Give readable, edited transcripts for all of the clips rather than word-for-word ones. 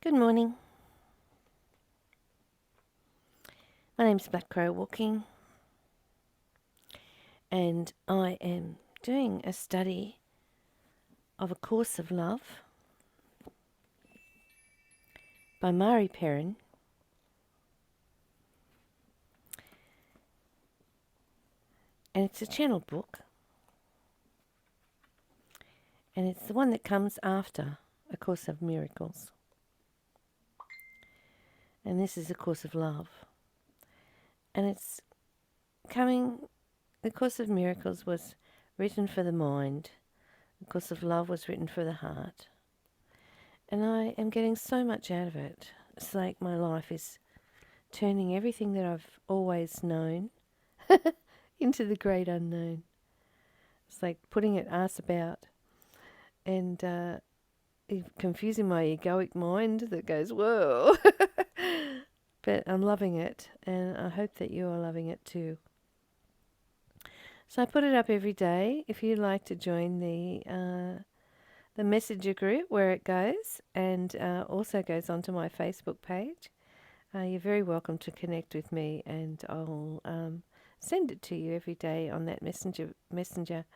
Good morning. My name's Black Crow Walking, and I am doing a study of A Course of Love by Perron. And it's a channeled book, and it's the one that comes after A Course of Miracles. And this is A Course of Love. And it's The Course of Miracles was written for the mind. The Course of Love was written for the heart. And I am getting so much out of it. It's like my life is turning everything that I've always known into the great unknown. It's like putting it arse about and confusing my egoic mind that goes, whoa. But I'm loving it, and I hope that you are loving it too. So I put it up every day. If you'd like to join the messenger group where it goes, and also goes onto my Facebook page, you're very welcome to connect with me, and I'll send it to you every day on that messenger.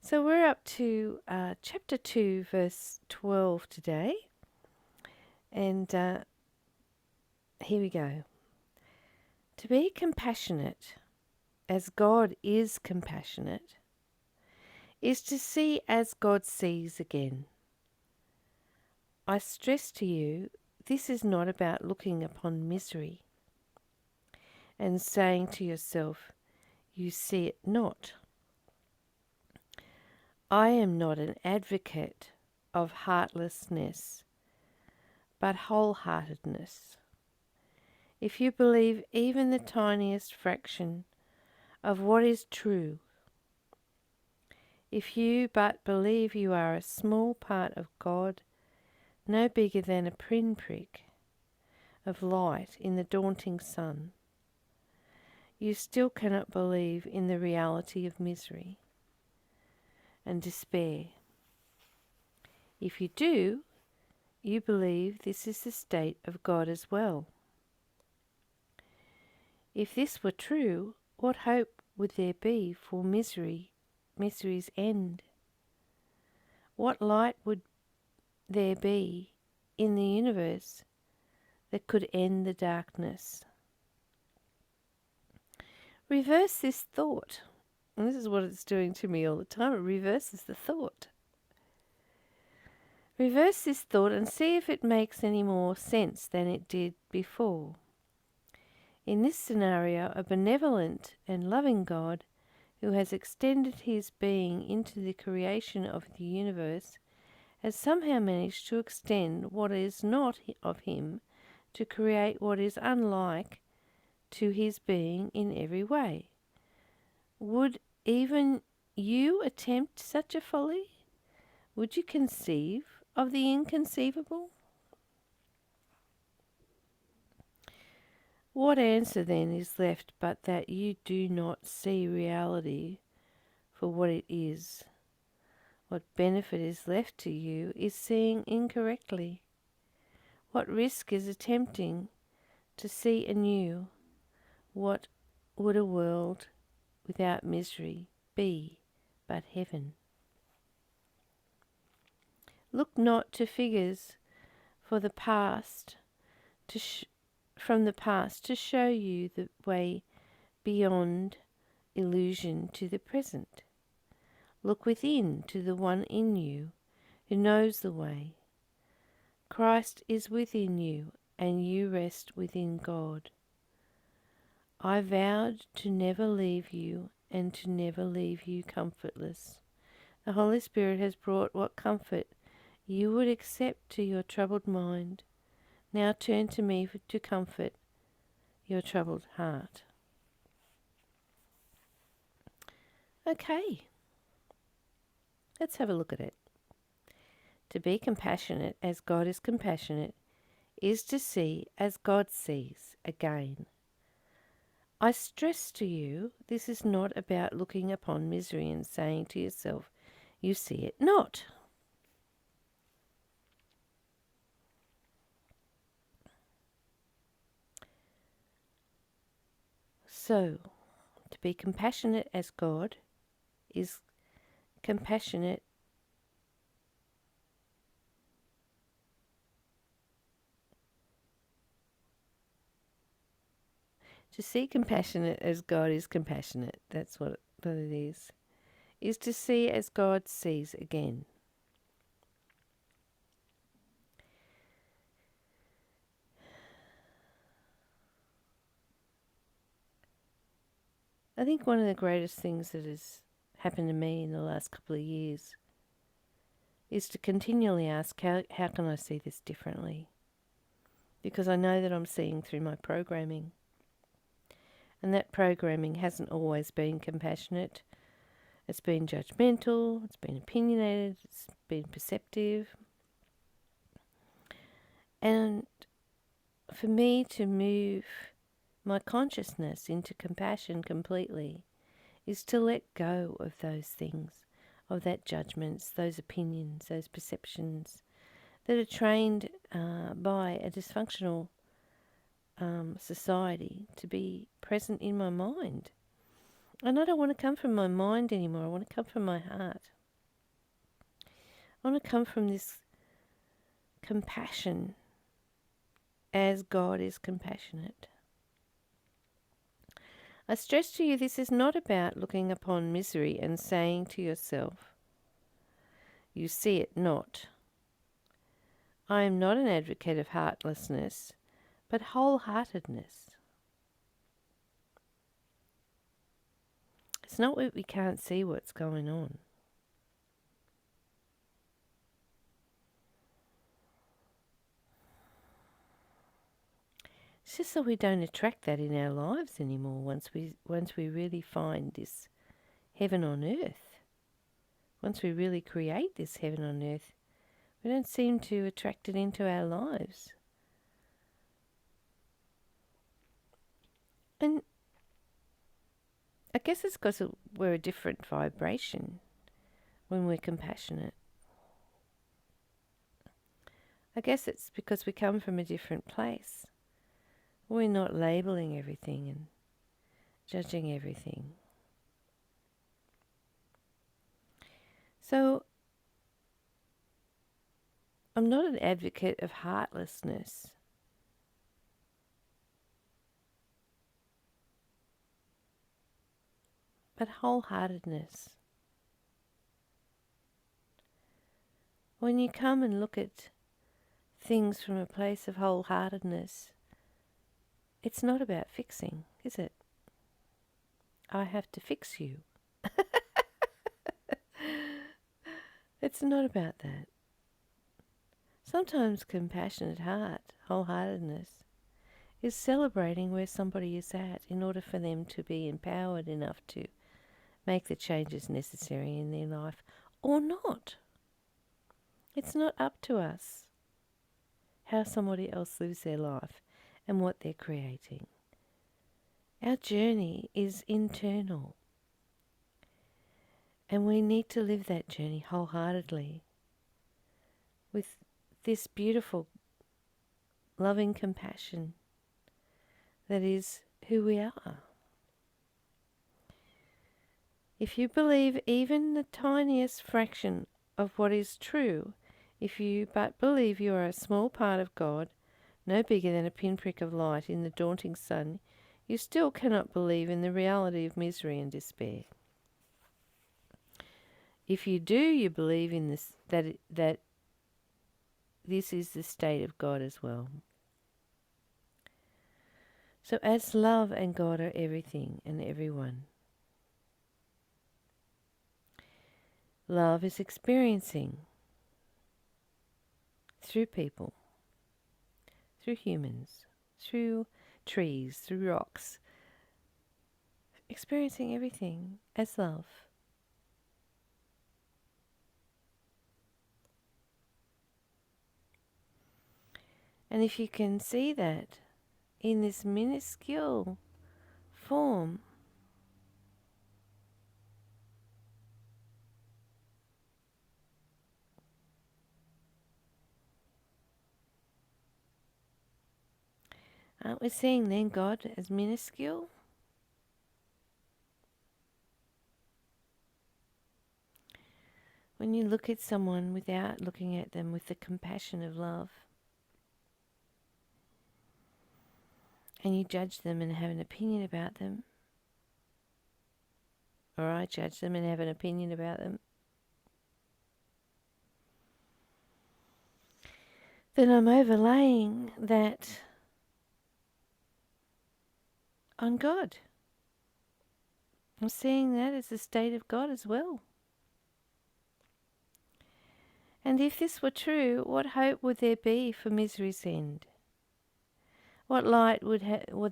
So we're up to chapter 2, verse 12 today. And here we go. To be compassionate as God is compassionate is to see as God sees again. I stress to you, this is not about looking upon misery and saying to yourself, you see it not. I am not an advocate of heartlessness, but wholeheartedness. If you believe even the tiniest fraction of what is true, if you but believe you are a small part of God, no bigger than a pinprick of light in the daunting sun, you still cannot believe in the reality of misery and despair. If you do, you believe this is the state of God as well. If this were true, what hope would there be for misery's end? What light would there be in the universe that could end the darkness? Reverse this thought. And this is what it's doing to me all the time. It reverses the thought. Reverse this thought and see if it makes any more sense than it did before. In this scenario, a benevolent and loving God who has extended his being into the creation of the universe has somehow managed to extend what is not of him to create what is unlike to his being in every way. Would even you attempt such a folly? Would you conceive of the inconceivable? What answer then is left but that you do not see reality for what it is? What benefit is left to you is seeing incorrectly. What risk is attempting to see anew? What would a world without misery be but heaven? Look not to figures for the past from the past to show you the way beyond illusion to the present. Look within to the one in you who knows the way. Christ is within you, and you rest within God. I vowed to never leave you and to never leave you comfortless. The Holy Spirit has brought what comfort you would accept to your troubled mind. Now turn to me to comfort your troubled heart. Okay, let's have a look at it. To be compassionate as God is compassionate is to see as God sees again. I stress to you, this is not about looking upon misery and saying to yourself, you see it not. So, to be compassionate as God is compassionate to see compassionate as God is compassionate. That's what it is to see as God sees again. I think one of the greatest things that has happened to me in the last couple of years is to continually ask, how can I see this differently? Because I know that I'm seeing through my programming. And that programming hasn't always been compassionate. It's been judgmental, it's been opinionated, it's been perceptive. And for me to move my consciousness into compassion completely is to let go of those things, of that judgments, those opinions, those perceptions that are trained by a dysfunctional society to be present in my mind. And I don't want to come from my mind anymore. I want to come from my heart. I want to come from this compassion as God is compassionate. I stress to you, this is not about looking upon misery and saying to yourself, you see it not. I am not an advocate of heartlessness, but wholeheartedness. It's not that we can't see what's going on. It's just that we don't attract that in our lives anymore once we really find this heaven on earth. Once we really create this heaven on earth, we don't seem to attract it into our lives. And I guess it's because we're a different vibration when we're compassionate. I guess it's because we come from a different place. We're not labeling everything and judging everything. So, I'm not an advocate of heartlessness. But wholeheartedness. When you come and look at things from a place of wholeheartedness, it's not about fixing, is it? I have to fix you. It's not about that. Sometimes compassionate heart, wholeheartedness, is celebrating where somebody is at in order for them to be empowered enough to make the changes necessary in their life or not. It's not up to us how somebody else lives their life and what they're creating. Our journey is internal. And we need to live that journey wholeheartedly with this beautiful, loving compassion that is who we are. If you believe even the tiniest fraction of what is true, if you but believe you are a small part of God, no bigger than a pinprick of light in the daunting sun, you still cannot believe in the reality of misery and despair. If you do, you believe in this that this is the state of God as well. So as love and God are everything and everyone, love is experiencing through people, through humans, through trees, through rocks, experiencing everything as love. And if you can see that in this minuscule form, aren't we seeing then God as minuscule? when you look at someone without looking at them with the compassion of love, and you judge them and have an opinion about them, or I judge them and have an opinion about them, then I'm overlaying that on God. I'm seeing that as the state of God as well. And if this were true, what hope would there be for misery's end? What light would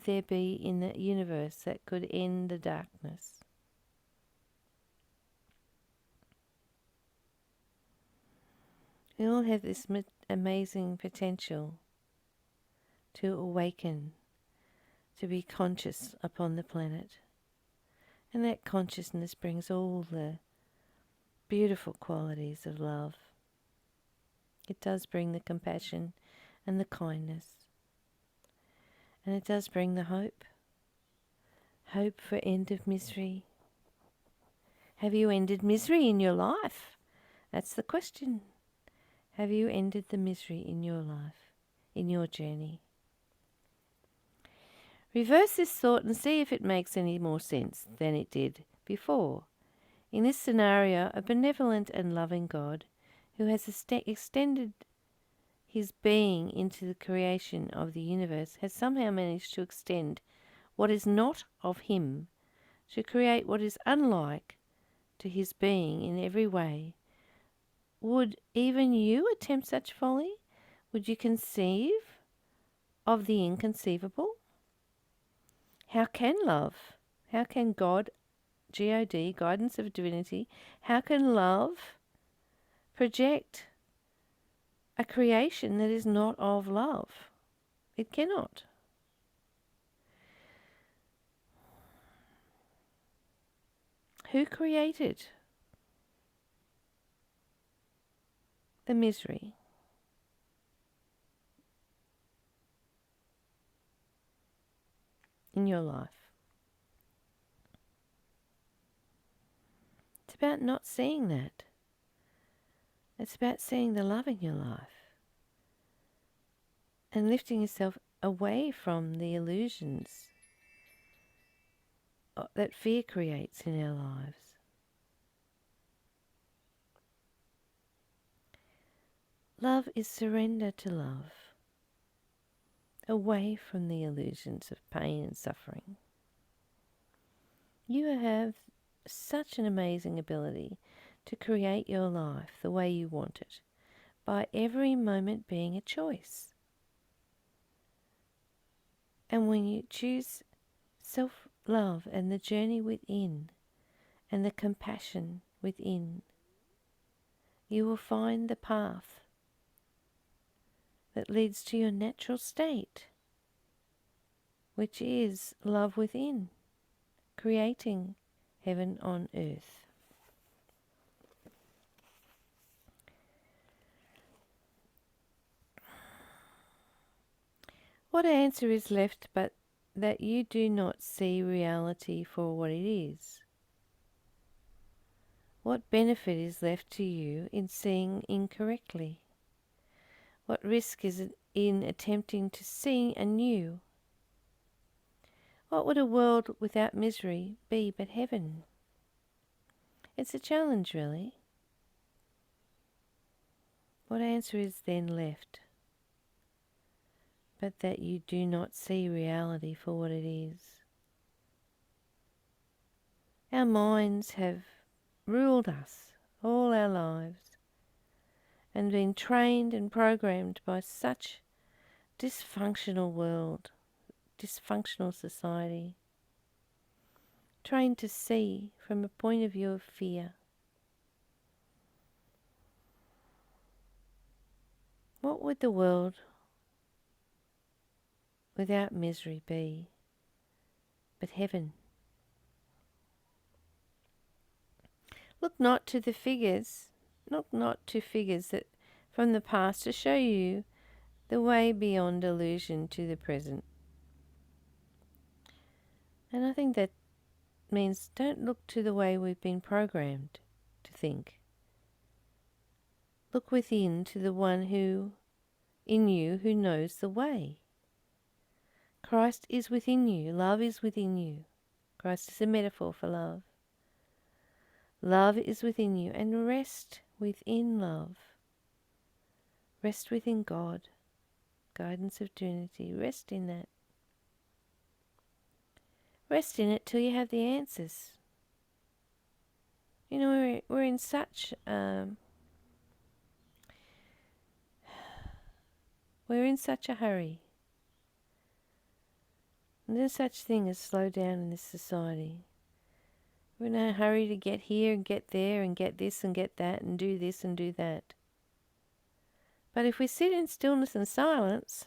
there be in the universe that could end the darkness? We all have this amazing potential to awaken, to be conscious upon the planet. And that consciousness brings all the beautiful qualities of love. It does bring the compassion and the kindness. And it does bring the hope. Hope for end of misery. Have you ended misery in your life? That's the question. Have you ended the misery in your life, in your journey? Reverse this thought and see if it makes any more sense than it did before. In this scenario, a benevolent and loving God who has extended his being into the creation of the universe has somehow managed to extend what is not of him to create what is unlike to his being in every way. Would even you attempt such folly? Would you conceive of the inconceivable? How can love, how can God, G-O-D, guidance of divinity, how can love project a creation that is not of love? It cannot. Who created the misery? In your life? It's about not seeing that. It's about seeing the love in your life and lifting yourself away from the illusions that fear creates in our lives. Love is surrender to love, away from the illusions of pain and suffering. You have such an amazing ability to create your life the way you want it, by every moment being a choice. And when you choose self-love and the journey within and the compassion within, you will find the path that leads to your natural state, which is love within, creating heaven on earth. What answer is left but that you do not see reality for what it is? What benefit is left to you in seeing incorrectly? What risk is it in attempting to see anew? What would a world without misery be but heaven? It's a challenge, really. What answer is then left but that you do not see reality for what it is? Our minds have ruled us all our lives and been trained and programmed by such dysfunctional world, dysfunctional society, trained to see from a point of view of fear. What would the world without misery be but heaven? Look not to the figures, not to figures that from the past to show you the way beyond illusion to the present. And I think that means don't look to the way we've been programmed to think. Look within to the one who in you who knows the way. Christ is within you. Love is within you. Christ is a metaphor for love. Love is within you, and rest within love. Rest within God. Guidance of Trinity. Rest in that. Rest in it till you have the answers. You know, we're in such a hurry. And there's such thing as slow down in this society. We're in a hurry to get here and get there and get this and get that and do this and do that. But if we sit in stillness and silence,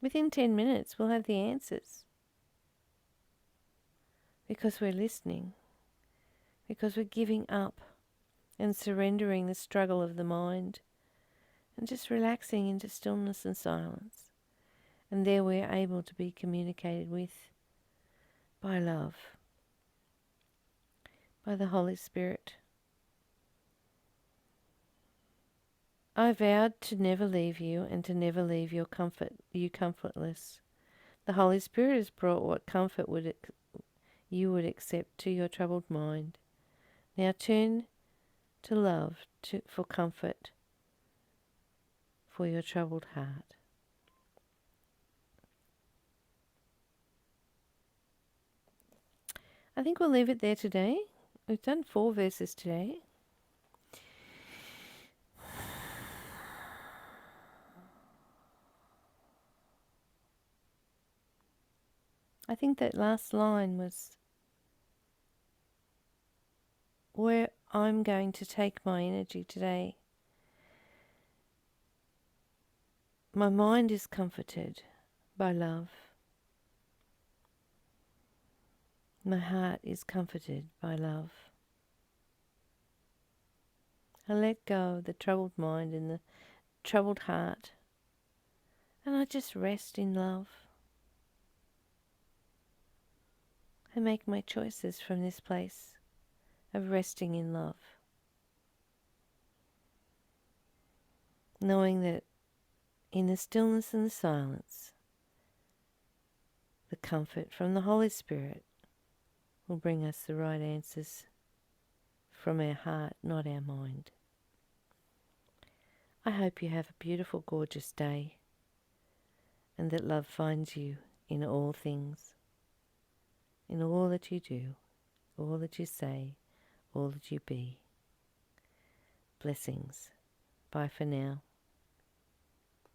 within 10 minutes we'll have the answers. Because we're listening. Because we're giving up and surrendering the struggle of the mind and just relaxing into stillness and silence. And there we're able to be communicated with by love, by the Holy Spirit. I vowed to never leave you and to never leave you comfortless. The Holy Spirit has brought what comfort you would accept to your troubled mind. Now turn to love for comfort for your troubled heart. I think we'll leave it there today. We've done 4 verses today. I think that last line was where I'm going to take my energy today. My mind is comforted by love. My heart is comforted by love. I let go of the troubled mind and the troubled heart, and I just rest in love. I make my choices from this place of resting in love, knowing that in the stillness and the silence, the comfort from the Holy Spirit will bring us the right answers from our heart, not our mind. I hope you have a beautiful, gorgeous day, and that love finds you in all things, in all that you do, all that you say, all that you be. Blessings. Bye for now.